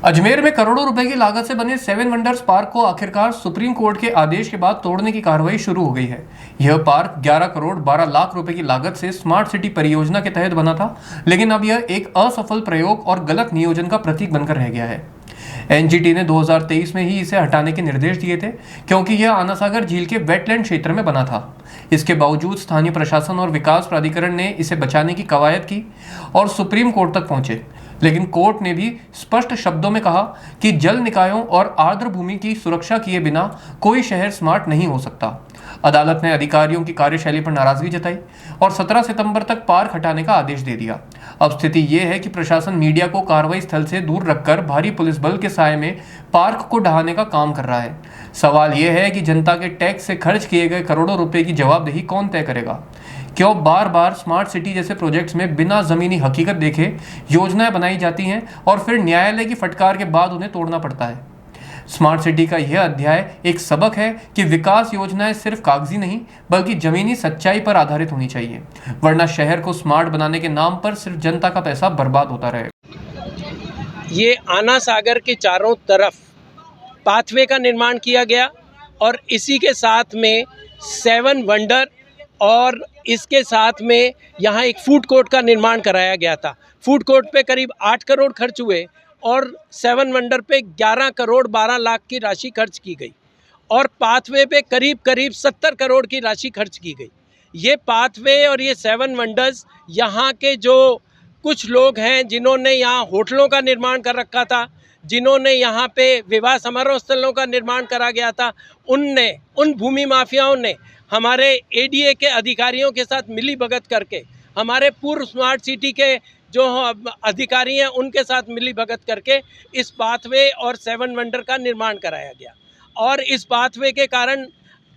अजमेर में करोड़ों रुपए की लागत से बने सेवन वंडर्स पार्क को आखिरकार सुप्रीम कोर्ट के आदेश के बाद तोड़ने की कार्रवाई शुरू हो गई है। यह पार्क 11 करोड़ 12 लाख रुपए की लागत से स्मार्ट सिटी परियोजना के तहत बना था, लेकिन अब यह एक असफल प्रयोग और गलत नियोजन का प्रतीक बनकर रह गया है। एनजीटी ने 2023 में ही इसे हटाने के निर्देश दिए थे, क्योंकि यह आना सागर झील के वेटलैंड क्षेत्र में बना था। इसके बावजूद स्थानीय प्रशासन और विकास प्राधिकरण ने इसे बचाने की कवायद की और सुप्रीम कोर्ट तक पहुंचे, लेकिन कोर्ट ने भी स्पष्ट शब्दों में कहा कि जल निकायों और आर्द्र भूमि की सुरक्षा किए बिना कोई शहर स्मार्ट नहीं हो सकता। अदालत ने अधिकारियों की कार्यशैली पर नाराजगी जताई और 17 सितंबर तक पार्क हटाने का आदेश दे दिया। अब स्थिति ये है कि प्रशासन मीडिया को कार्रवाई स्थल से दूर रखकर भारी पुलिस बल के साए में पार्क को ढहाने का काम कर रहा है। सवाल यह है कि जनता के टैक्स से खर्च किए गए करोड़ों रुपए की जवाबदेही कौन तय करेगा? क्यों बार बार स्मार्ट सिटी जैसे प्रोजेक्ट्स में बिना जमीनी हकीकत देखे योजनाएं बनाई जाती हैं और फिर न्यायालय की फटकार के बाद उन्हें तोड़ना पड़ता है? स्मार्ट सिटी का यह अध्याय एक सबक है कि विकास योजनाएं सिर्फ कागजी नहीं बल्कि जमीनी सच्चाई पर आधारित होनी चाहिए, वरना शहर को स्मार्ट बनाने के नाम पर सिर्फ जनता का पैसा बर्बाद होता रहेगा। ये आना सागर के चारों तरफ पाथवे का निर्माण किया गया और इसी के साथ में सेवन वंडर और इसके साथ में यहाँ एक फूड कोर्ट का निर्माण कराया गया था। फूड कोर्ट पे करीब 8 करोड़ खर्च हुए और सेवन वंडर पे 11 करोड़ 12 लाख की राशि खर्च की गई और पाथवे पे करीब 70 करोड़ की राशि खर्च की गई। ये पाथवे और ये सेवन वंडर्स यहाँ के जो कुछ लोग हैं जिन्होंने यहाँ होटलों का निर्माण कर रखा था, जिन्होंने यहाँ पे विवाह समारोह स्थलों का निर्माण करा गया था, उन भूमि माफियाओं ने हमारे एडीए के अधिकारियों के साथ मिली भगत करके, हमारे पूर्व स्मार्ट सिटी के जो अधिकारी हैं उनके साथ मिली भगत करके इस पाथवे और सेवन वंडर का निर्माण कराया गया। और इस पाथवे के कारण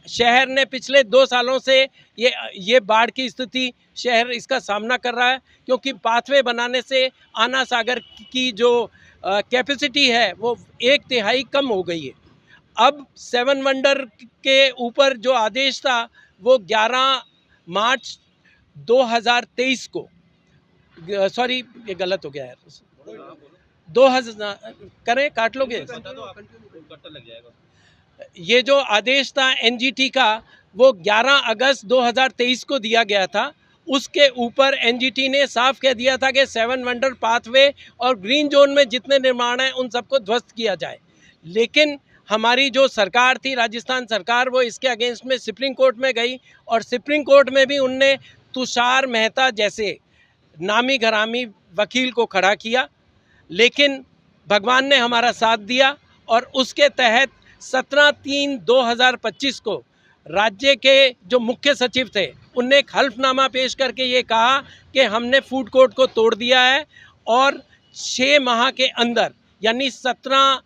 शहर ने पिछले 2 सालों से ये बाढ़ की स्थिति शहर इसका सामना कर रहा है, क्योंकि पाथवे बनाने से आना सागर की जो कैपेसिटी है वो 1/3 कम हो गई है। अब सेवन वंडर के ऊपर जो आदेश था वो 11 मार्च 2023 को, सॉरी ये गलत हो गया यार, 2000 करें काट लोगे, ये जो आदेश था एनजीटी का वो 11 अगस्त 2023 को दिया गया था। उसके ऊपर एनजीटी ने साफ कह दिया था कि सेवन वंडर पाथवे और ग्रीन जोन में जितने निर्माण हैं उन सबको ध्वस्त किया जाए। लेकिन हमारी जो सरकार थी, राजस्थान सरकार, वो इसके अगेंस्ट में सुप्रीम कोर्ट में गई और सुप्रीम कोर्ट में भी उनने तुषार मेहता जैसे नामी घरामी वकील को खड़ा किया, लेकिन भगवान ने हमारा साथ दिया और उसके तहत 17/3/2025 को राज्य के जो मुख्य सचिव थे उनने एक हल्फनामा पेश करके ये कहा कि हमने फूड कोर्ट को तोड़ दिया है और 6 माह के अंदर यानी 17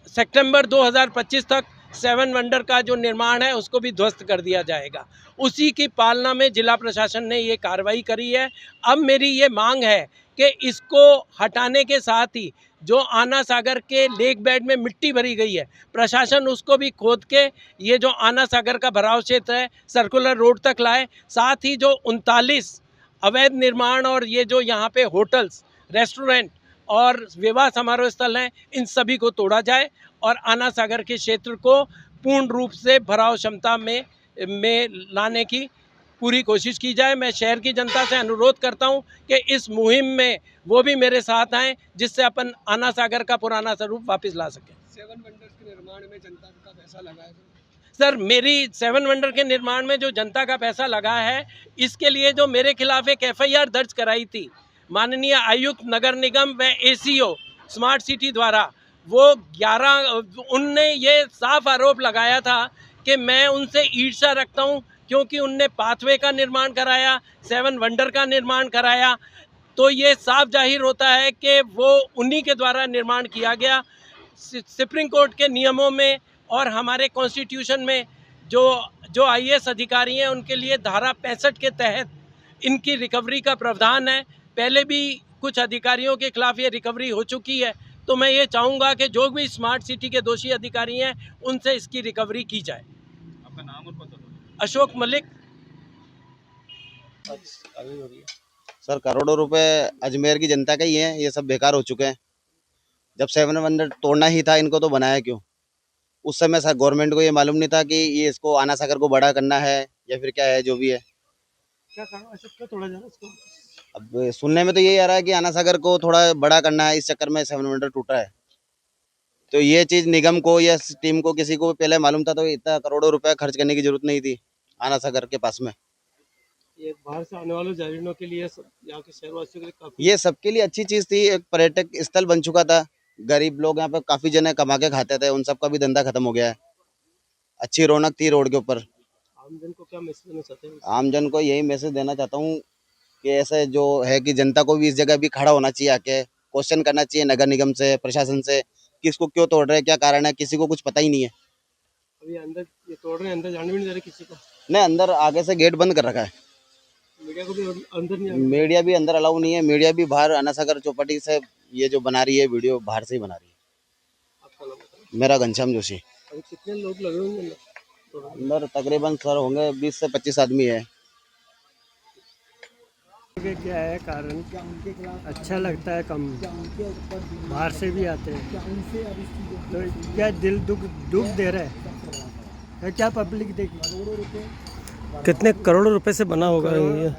सितंबर 2025 तक सेवन वंडर का जो निर्माण है उसको भी ध्वस्त कर दिया जाएगा। उसी की पालना में जिला प्रशासन ने ये कार्रवाई करी है। अब मेरी ये मांग है कि इसको हटाने के साथ ही जो आना सागर के लेक बेड में मिट्टी भरी गई है, प्रशासन उसको भी खोद के ये जो आना सागर का भराव क्षेत्र है सर्कुलर रोड तक लाए। साथ ही जो 39 अवैध निर्माण और ये जो यहाँ पे होटल्स, रेस्टोरेंट और विवाह समारोह स्थल हैं, इन सभी को तोड़ा जाए और आना सागर के क्षेत्र को पूर्ण रूप से भराव क्षमता में लाने की पूरी कोशिश की जाए। मैं शहर की जनता से अनुरोध करता हूं कि इस मुहिम में वो भी मेरे साथ आएं, जिससे अपन आना सागर का पुराना स्वरूप वापस ला सकें। सेवन वंडर्स के निर्माण में जनता का पैसा लगा है सर, मेरी सेवन वंडर के निर्माण में जो जनता का पैसा लगा है, इसके लिए जो मेरे खिलाफ एक FIR दर्ज कराई थी माननीय आयुक्त नगर निगम व ACO स्मार्ट सिटी द्वारा, वो 11 उनने ये साफ आरोप लगाया था कि मैं उनसे ईर्ष्या रखता हूं क्योंकि उनने पाथवे का निर्माण कराया, सेवन वंडर का निर्माण कराया। तो ये साफ जाहिर होता है कि वो उन्हीं के द्वारा निर्माण किया गया। सुप्रीम कोर्ट के नियमों में और हमारे कॉन्स्टिट्यूशन में जो IAS अधिकारी हैं उनके लिए धारा 65 के तहत इनकी रिकवरी का प्रावधान है। पहले भी कुछ अधिकारियों के खिलाफ ये रिकवरी हो चुकी है, तो मैं ये चाहूँगा कि जो भी स्मार्ट सिटी के दोषी अधिकारी हैं उनसे इसकी रिकवरी की जाए। आपका नाम और पता? अशोक मलिक। सर, करोड़ों रुपए अजमेर की जनता का ही है, ये सब बेकार हो चुके हैं। जब 7 वंडर तोड़ना ही था इनको तो बनाया क्यों? उस समय सर गवर्नमेंट को ये मालूम नहीं था कि ये इसको आना सागर को बड़ा करना है या फिर क्या है जो भी है। क्या कारण ऐसे क्यों तोड़ा जा रहा है इसको? अब सुनने में तो यही आ रहा है कि आना सागर को थोड़ा बड़ा करना है, इस चक्कर में 7 वंडर टूटा है। तो ये चीज निगम को या टीम को किसी को पहले मालूम था तो इतना करोड़ों रुपए खर्च करने की जरूरत नहीं थी आना सागर के पास में। ये बाहर से आने वाले जायरीनों के लिए यहाँ के शहरवासियों के लिए काफी ये सबके लिए अच्छी चीज थी, एक पर्यटक स्थल बन चुका था। गरीब लोग यहाँ पे काफी जने कमा के खाते थे, उन सबका भी धंधा खत्म हो गया है। अच्छी रौनक थी रोड के ऊपर। आमजन को क्या मैसेज देना चाहते हैं? आमजन को यही मैसेज देना चाहता हूँ कि ऐसे जो है कि जनता को भी इस जगह भी खड़ा होना चाहिए, आके क्वेश्चन करना चाहिए नगर निगम से, प्रशासन से, कि इसको क्यों तोड़ रहे हैं, क्या कारण है, किसी को कुछ पता ही नहीं है। अभी अंदर ये तोड़ रहे हैं, अंदर जाने भी नहीं दे रहे किसी को। नहीं, अंदर आगे से गेट बंद कर रखा है। मीडिया को भी अंदर नहीं आने। मीडिया भी अंदर अलाउ नहीं है, मीडिया भी बाहर आना सागर चौपाटी से ये जो बना रही है वीडियो बाहर से ही बना रही है। आपका नाम बताइए। मेरा घनश्याम जोशी। अभी कितने लोग लगे होंगे अंदर? अंदर तकरीबन सर होंगे 20 से 25 आदमी है। क्या है कारण? अच्छा लगता है, कम बाहर से भी आते हैं तो क्या दिल दुख दे रहा है क्या पब्लिक देखी? कितने करोड़ों रुपए से बना होगा ये?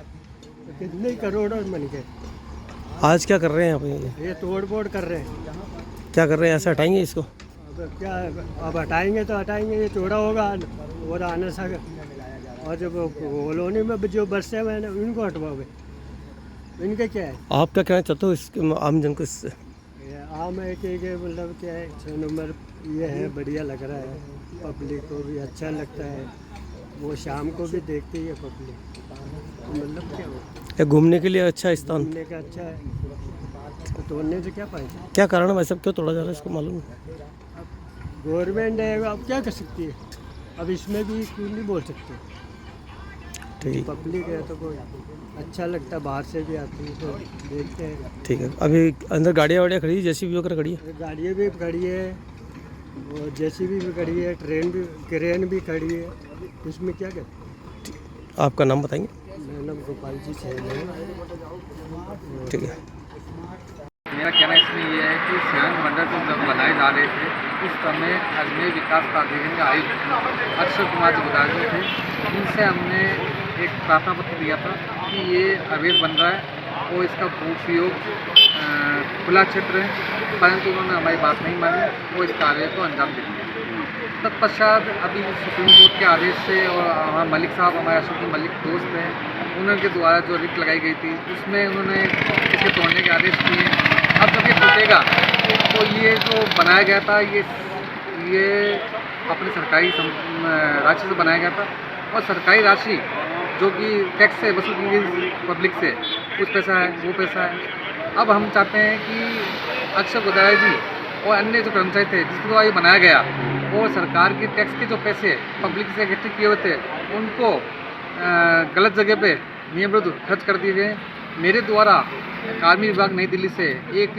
कितने करोड़ों बन गए। आज क्या कर रहे हैं आप? ये तोड़ फोड़ कर रहे हैं। क्या कर रहे हैं? ऐसे हटाएंगे इसको? अब क्या, अब हटाएंगे तो हटाएंगे, ये तोड़ा होगा और आना सागर, और जब कॉलोनी में जो बसे हुए हैं उनको हटवाओगे, इनके क्या है? आप क्या कहना चाहते हो इसके आम जन को इससे? ये आम है कि मतलब क्या है, 6 नंबर ये है, बढ़िया लग रहा है, पब्लिक को भी अच्छा लगता है, वो शाम को भी देखती है पब्लिक, तो मतलब क्या हो, ये घूमने के लिए अच्छा स्थान, घूमने का अच्छा है, तो तोड़ने से क्या फायदा? क्या कारण है भाई साहब, क्यों तोड़ा जा रहा है इसको मालूम नहीं? गवर्नमेंट है, अब क्या कर सकती है, अब इसमें भी क्यों नहीं बोल सकते। ठीक, पब्लिक है तो कोई अच्छा लगता है, बाहर से भी आती है तो देखते हैं। ठीक है। अभी अंदर गाड़ियाँ वाड़ियाँ खड़ी है, जेसीबी वगैरह खड़ी है? गाड़ियाँ भी खड़ी है और जेसीबी भी खड़ी है, ट्रेन भी, क्रेन भी खड़ी है, उसमें क्या कहते? आपका नाम बताएंगे? मेरा नाम गोपाल जी सैन है। ठीक है। मेरा कहना इसमें यह है कि 7 वंडर जब बनाए जा रहे थे उस समय अजमेर विकास प्राधिकरण के आयुक्त अक्षय कुमार जी थे, इनसे हमने एक प्रार्थना पत्र दिया था कि ये अवैध बन रहा है और इसका उपयोग खुला क्षेत्र है, परंतु उन्होंने हमारी बात नहीं मानी और इस कार्य को अंजाम दे दिया। तत्पश्चात अभी सुप्रीम कोर्ट के आदेश से और हमारे मलिक साहब, हमारे अशोक मलिक दोस्त हैं, उनके द्वारा जो रिट लगाई गई थी उसमें उन्होंने इसे तोड़ने के आदेश किए। अब जब ये टूटेगा तो ये जो बनाया गया था ये अपनी सरकारी राशि से बनाया गया था और सरकारी राशि जो कि टैक्स से वसूल की गई पब्लिक से, कुछ पैसा है वो पैसा है। अब हम चाहते हैं कि अक्षय गोदारा जी और अन्य जो कर्मचारी थे जिसके द्वारा ये बनाया गया और सरकार के टैक्स के जो पैसे पब्लिक से इकट्ठे किए हुए थे उनको गलत जगह पे नियम विरुद्ध खर्च कर दिए गए। मेरे द्वारा कार्मिक विभाग नई दिल्ली से एक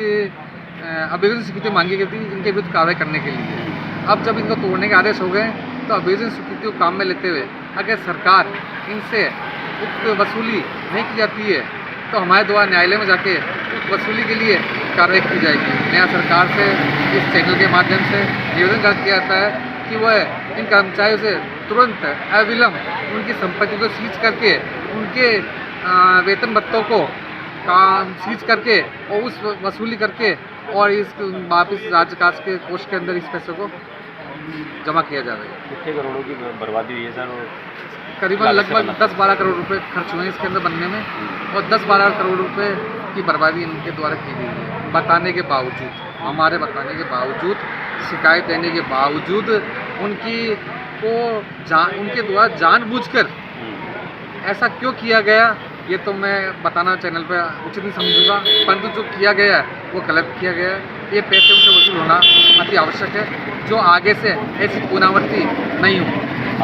आवेदन स्वीकृति मांगी गई थी इनके विरुद्ध कार्रवाई करने के लिए। अब जब इनको तोड़ने के आदेश हो गए तो आवेदन स्वीकृति को काम में लेते हुए अगर सरकार इनसे उक्त वसूली नहीं की जाती है तो हमारे द्वारा न्यायालय में जाके उक्त वसूली के लिए कार्रवाई की जाएगी। नया सरकार से इस चैनल के माध्यम से निवेदन कर किया जाता है कि वह इन कर्मचारियों से तुरंत अविलंब उनकी संपत्ति को सीज करके उनके वेतन भत्तों को सीज करके और उस वसूली करके और इस वापस राज्य काज के कोष के अंदर इस पैसे को जमा किया जा रहा है। कितने करोड़ों की बर्बादी हुई है सर? करीबन लगभग 10-12 करोड़ रुपए खर्च हुए हैं इसके अंदर बनने में और 10-12 करोड़ रुपए की बर्बादी इनके द्वारा की गई है। बताने के बावजूद, हमारे बताने के बावजूद, शिकायत देने के बावजूद उनके द्वारा जानबूझकर ऐसा क्यों किया गया ये तो मैं बताना चैनल पे उचित नहीं समझूंगा, परंतु जो किया गया है वो गलत किया गया है। ये पैसे उनसे वसूल होना अति आवश्यक है जो आगे से ऐसी पुनरावृत्ति नहीं हो।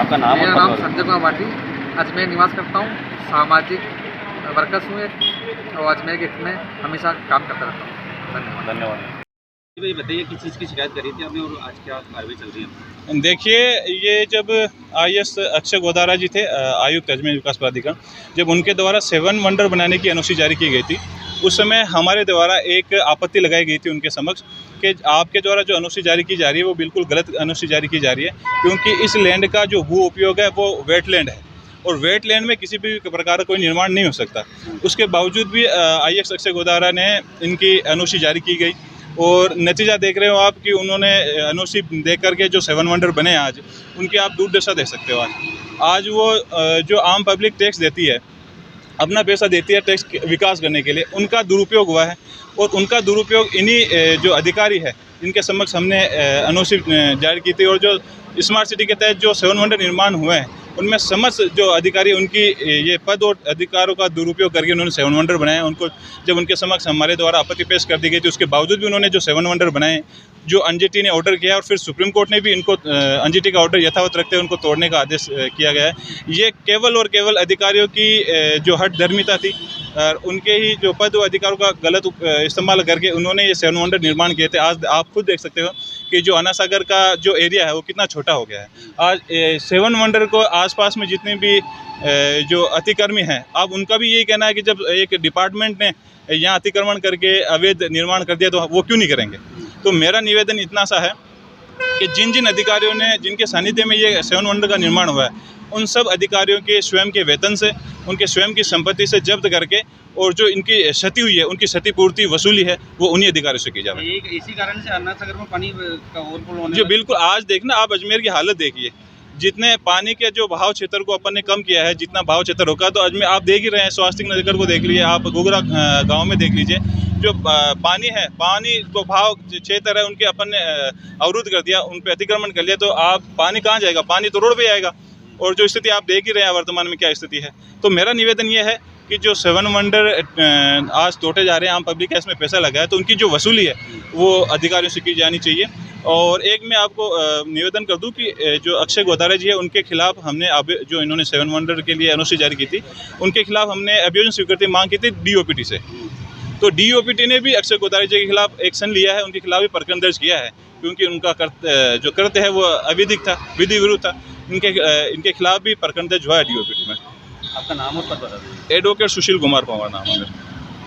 आपका नाम? मेरा नाम संजय कुमार भाटी, अजमेर निवास करता हूँ, सामाजिक वर्कर्स हूँ और अजमेर के हित में हमेशा काम करता रहता हूँ। धन्यवाद। भाई बताइए किस चीज़ की शिकायत करी थी आपने और आज क्या कार्रवाई चल रही है? देखिए, ये जब IAS अक्षय गोदारा जी थे, आयुक्त अजमेर विकास प्राधिकरण, जब उनके द्वारा 7 वंडर बनाने की एनओसी जारी की गई थी उस समय हमारे द्वारा एक आपत्ति लगाई गई थी उनके समक्ष आपके द्वारा जो एनओसी जारी की जा रही है वो बिल्कुल गलत एनओसी जारी की जा रही है, क्योंकि इस लैंड का जो भू उपयोग है वो वेटलैंड है और वेटलैंड में किसी भी प्रकार का कोई निर्माण नहीं हो सकता। उसके बावजूद भी IX अक्षय गोदारा ने इनकी एनओसी जारी की गई और नतीजा देख रहे हो आप कि उन्होंने एनओसी दे करके जो 7 वंडर बने आज, उनकी आप दुर्दशा देख सकते हो। आज वो जो आम पब्लिक टैक्स देती है, अपना पैसा देती है टैक्स विकास करने के लिए, उनका दुरुपयोग हुआ है और उनका दुरुपयोग इन्हीं जो अधिकारी है इनके समक्ष हमने एनओसी जारी की थी। और जो स्मार्ट सिटी के तहत जो 7 वंडर निर्माण हुए हैं उनमें समस्त जो अधिकारी उनकी ये पद और अधिकारों का दुरुपयोग करके उन्होंने 7 वंडर बनाए। उनको जब उनके समक्ष हमारे द्वारा आपत्ति पेश कर दी गई थी, उसके बावजूद भी उन्होंने जो 7 वंडर बनाए, जो एनजीटी ने ऑर्डर किया और फिर सुप्रीम कोर्ट ने भी इनको एनजीटी का ऑर्डर यथावत रखते हुए उनको तोड़ने का आदेश किया गया है। ये केवल और केवल अधिकारियों की जो हठ धर्मिता थी, उनके ही जो पद और अधिकारों का गलत इस्तेमाल करके उन्होंने ये 7 वंडर निर्माण किए थे। आज आप खुद देख सकते हो कि जो अन्ना सागर का जो एरिया है वो कितना छोटा हो गया है। आज 7 वंडर को आसपास में जितने भी जो अतिक्रमी हैं, अब उनका भी यही कहना है कि जब एक डिपार्टमेंट ने यहाँ अतिक्रमण करके अवैध निर्माण कर दिया तो वो क्यों नहीं करेंगे। तो मेरा निवेदन इतना सा है कि जिन जिन अधिकारियों ने, जिनके सानिध्य में ये 7 वंडर का निर्माण हुआ है, उन सब अधिकारियों के स्वयं के वेतन से, उनके स्वयं की संपत्ति से जब्त करके और जो इनकी क्षति हुई है उनकी क्षतिपूर्ति वसूली है वो उन्हीं अधिकारियों से की जाए। इसी कारण से अन्ना सागर में पानी का ओवरफ्लो होने जो बिल्कुल आज देखना आप अजमेर की हालत देखिए, जितने पानी के जो बहाव क्षेत्र को अपन ने कम किया है, जितना बहाव क्षेत्र रोका, तो अजमेर आप देख ही रहे हैं। स्वास्थ्य नगर को देख लीजिए, आप गोगरा गाँव में देख लीजिए, जो पानी है, पानी को भाव क्षेत्र है उनके अपन ने अवरुद्ध कर दिया, उन पर अतिक्रमण कर लिया, तो आप पानी कहाँ जाएगा, पानी तो रोड पे आएगा। और जो स्थिति आप देख ही रहे हैं वर्तमान में क्या स्थिति है। तो मेरा निवेदन ये है कि जो 7 वंडर आज तोड़े जा रहे हैं, आम पब्लिक का इसमें पैसा लगा है, तो उनकी जो वसूली है वो अधिकारियों से की जानी चाहिए। और एक मैं आपको निवेदन कर दूं कि जो अक्षय गोदारा जी है उनके खिलाफ हमने जो इन्होंने 7 वंडर के लिए एनओसी जारी की थी, उनके खिलाफ हमने अभियोजन स्वीकृति मांग की थी DOPT से। तो DOPT ने भी अक्षय गोदारा जी के खिलाफ एक्शन लिया है, उनके खिलाफ भी प्रकरण दर्ज किया है, क्योंकि उनका जो कृत्य है वो अविधिक था, विधि विरुद्ध था। इनके खिलाफ भी प्रकरण दर्ज हुआ है DOPT में। आपका नाम और पद बता दीजिए। एडवोकेट सुशील कुमार पवार नाम है मेरा।